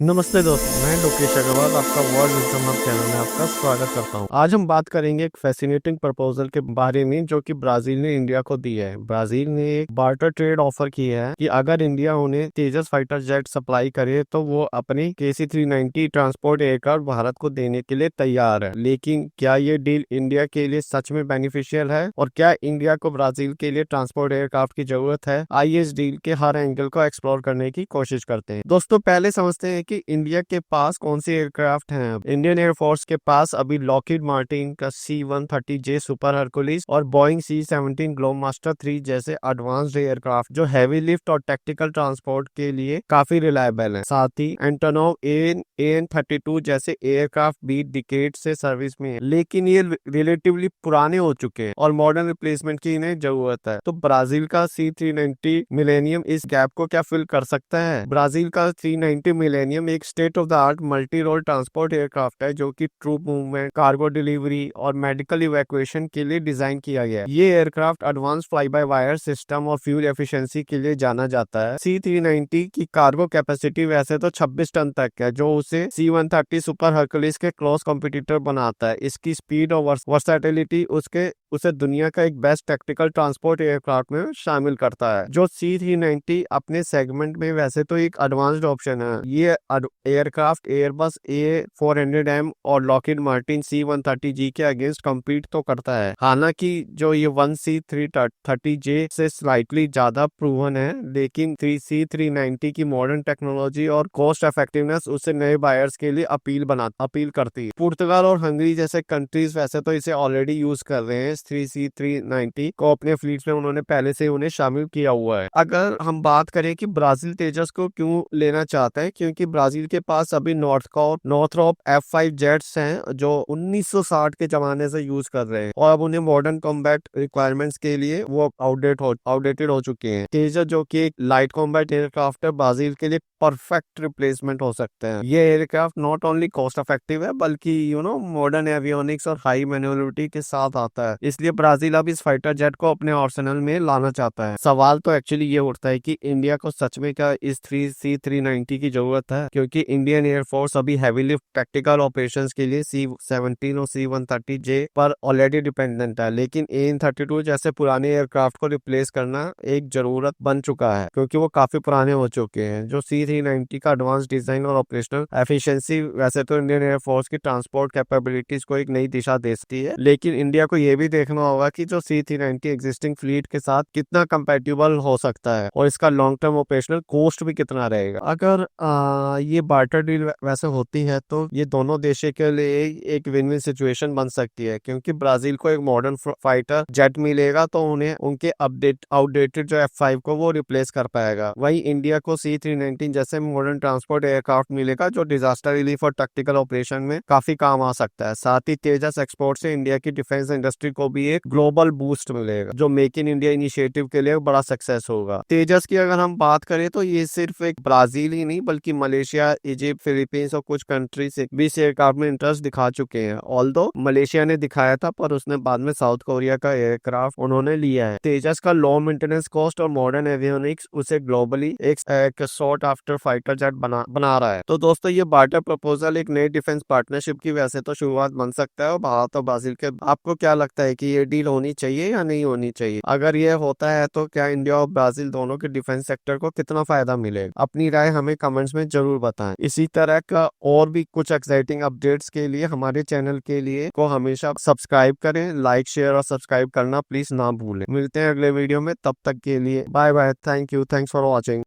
नमस्ते दोस्तों, मैं लोकेश अग्रवाल आपका वर्ल्ड विजडम हब चैनल में आपका स्वागत करता हूं। आज हम बात करेंगे एक फैसिनेटिंग प्रपोजल के बारे में जो कि ब्राजील ने इंडिया को दी है। ब्राजील ने एक बार्टर ट्रेड ऑफर की है कि अगर इंडिया उन्हें तेजस फाइटर जेट सप्लाई करे तो वो अपनी KC-390 ट्रांसपोर्ट एयरक्राफ्ट भारत को देने के लिए तैयार है। लेकिन क्या ये डील इंडिया के लिए सच में बेनिफिशियल है और क्या इंडिया को ब्राजील के लिए ट्रांसपोर्ट एयरक्राफ्ट की जरूरत है? आइए इस डील के हर एंगल को एक्सप्लोर करने की कोशिश करते हैं। दोस्तों, पहले समझते हैं कि इंडिया के पास कौन सी एयरक्राफ्ट हैं। इंडियन एयरफोर्स के पास अभी लॉकहीड मार्टिन का C-130J सुपर हरकुलिस और बोइंग C-17 ग्लोबमास्टर 3 जैसे एडवांस्ड एयरक्राफ्ट जो हैवी लिफ्ट और टैक्टिकल ट्रांसपोर्ट के लिए काफी रिलायबल हैं। साथ ही एंटोनोव AN-32 जैसे एयरक्राफ्ट भी डिकेड से सर्विस में है, लेकिन ये रिलेटिवली पुराने हो चुके हैं और मॉडर्न रिप्लेसमेंट की इन्हें जरूरत है। तो ब्राजील का C-390 मिलेनियम इस गैप को क्या फिल कर सकता है? ब्राजील का C-90 मिलेनियम एक state of the art multi role transport aircraft है जो कि ट्रूप मूवमेंट, कार्गो डिलीवरी और मेडिकल इवैक्यूएशन के लिए डिजाइन किया गया है। ये aircraft advance fly by wire system और फ्यूल एफिशिएंसी के लिए जाना जाता है। C-390 की कार्गो कैपेसिटी वैसे तो 26 टन तक है, जो उसे C-130 सुपर हरकुलिस के क्लोज कॉम्पिटिटर बनाता है। इसकी स्पीड और वर्सैटिलिटी उसे दुनिया का एक बेस्ट टेक्टिकल ट्रांसपोर्ट एयरक्राफ्ट में शामिल करता है। जो C-390 अपने सेगमेंट में वैसे तो एक एडवांस्ड ऑप्शन है। ये एयरक्राफ्ट एयरबस A400M और लॉकहीड मार्टिन C-130G के अगेंस्ट कम्पीट तो करता है। हालांकि जो ये 1C-330J से स्लाइटली ज्यादा प्रूवन है, लेकिन C-390 की मॉडर्न टेक्नोलॉजी और कॉस्ट इफेक्टिवनेस उसे नए बायर्स के लिए अपील करती है। पुर्तगाल और हंगरी जैसे कंट्रीज वैसे तो इसे ऑलरेडी यूज कर रहे हैं। C-390 को अपने फ्लीट में उन्होंने पहले से उन्हें शामिल किया हुआ है। अगर हम बात करें कि ब्राजील तेजस को क्यों लेना चाहता है, क्योंकि ब्राजील के पास अभी नॉर्थरॉप F5 जेट्स हैं जो 1960 के जमाने से यूज कर रहे हैं और अब उन्हें मॉडर्न कॉम्बैट रिक्वायरमेंट्स के लिए वो आउटडेटेड हो चुके हैं। तेजस जो कि एक लाइट कॉम्बैट एयरक्राफ्ट है, ब्राजील के लिए परफेक्ट रिप्लेसमेंट हो सकते हैं। ये aircraft not only cost effective है बल्कि मॉडर्न एवियोनिक्स और हाई मैन्युवरिटी के साथ आता है। इसलिए ब्राजील अब इस फाइटर जेट को अपने आर्सेनल में लाना चाहता है। सवाल तो एक्चुअली ये उठता है कि इंडिया को सच में क्या इस C-390 की जरूरत है, क्योंकि इंडियन एयरफोर्स अभी हैवी लिफ्ट टैक्टिकल ऑपरेशंस के लिए C-17 और C-130J पर ऑलरेडी डिपेंडेंट है। लेकिन AN-32 जैसे पुराने एयरक्राफ्ट को रिप्लेस करना एक जरूरत बन चुका है, क्योंकि वो काफी पुराने हो चुके हैं। जो C-390 का एडवांस डिजाइन और ऑपरेशनल एफिशिएंसी वैसे तो इंडियन एयरफोर्स की ट्रांसपोर्ट कैपेबिलिटीज को एक नई दिशा देती है, लेकिन इंडिया को ये भी देखना होगा कि जो C-390 एग्जिस्टिंग फ्लीट के साथ कितना कंपैटिबल हो सकता है और इसका लॉन्ग टर्म ऑपरेशनल कॉस्ट भी कितना रहेगा। अगर ये बार्टर डील वैसे होती है तो ये दोनों देशों के लिए एक विन विन सिचुएशन बन सकती है, क्योंकि ब्राजील को एक मॉडर्न फाइटर जेट मिलेगा तो उन्हें उनके आउटडेटेड जो F5 को वो रिप्लेस कर पाएगा। वहीं इंडिया को C-390 जैसे मॉडर्न ट्रांसपोर्ट एयरक्राफ्ट मिलेगा जो डिजास्टर रिलीफ और टैक्टिकल ऑपरेशन में काफी काम आ सकता है। साथ ही तेजस एक्सपोर्ट से इंडिया की डिफेंस इंडस्ट्री को भी एक ग्लोबल बूस्ट मिलेगा, जो मेक इन इंडिया इनिशिएटिव के लिए बड़ा सक्सेस होगा। तेजस की अगर हम बात करें तो ये सिर्फ एक ब्राजील ही नहीं बल्कि मलेशिया, इजिप्ट, फिलीपींस और कुछ कंट्री से भी इस एयरक्राफ्ट में इंटरेस्ट दिखा चुके हैं। ऑल्दो मलेशिया ने दिखाया था पर उसने बाद में साउथ कोरिया का एयरक्राफ्ट उन्होंने लिया है। तेजस का लो मेंटेनेंस कॉस्ट और मॉडर्न एवियोनिक्स उसे ग्लोबली एक सॉर्ट आफ्टर फाइटर जेट बना रहा है। तो दोस्तों, ये बार्टर प्रपोजल एक नई डिफेंस पार्टनरशिप की वैसे तो शुरुआत बन सकता है और भारत और ब्राजील के। आपको क्या लगता है कि ये डील होनी चाहिए या नहीं होनी चाहिए? अगर ये होता है तो क्या इंडिया और ब्राजील दोनों के डिफेंस सेक्टर को कितना फायदा मिलेगा? अपनी राय हमें कमेंट्स में जरूर बताएं। इसी तरह का और भी कुछ एक्साइटिंग अपडेट्स के लिए हमारे चैनल के लिए को हमेशा सब्सक्राइब करें। लाइक, शेयर और सब्सक्राइब करना प्लीज ना भूलें। मिलते हैं अगले वीडियो में, तब तक के लिए bye bye. Thank you, thanks for watching.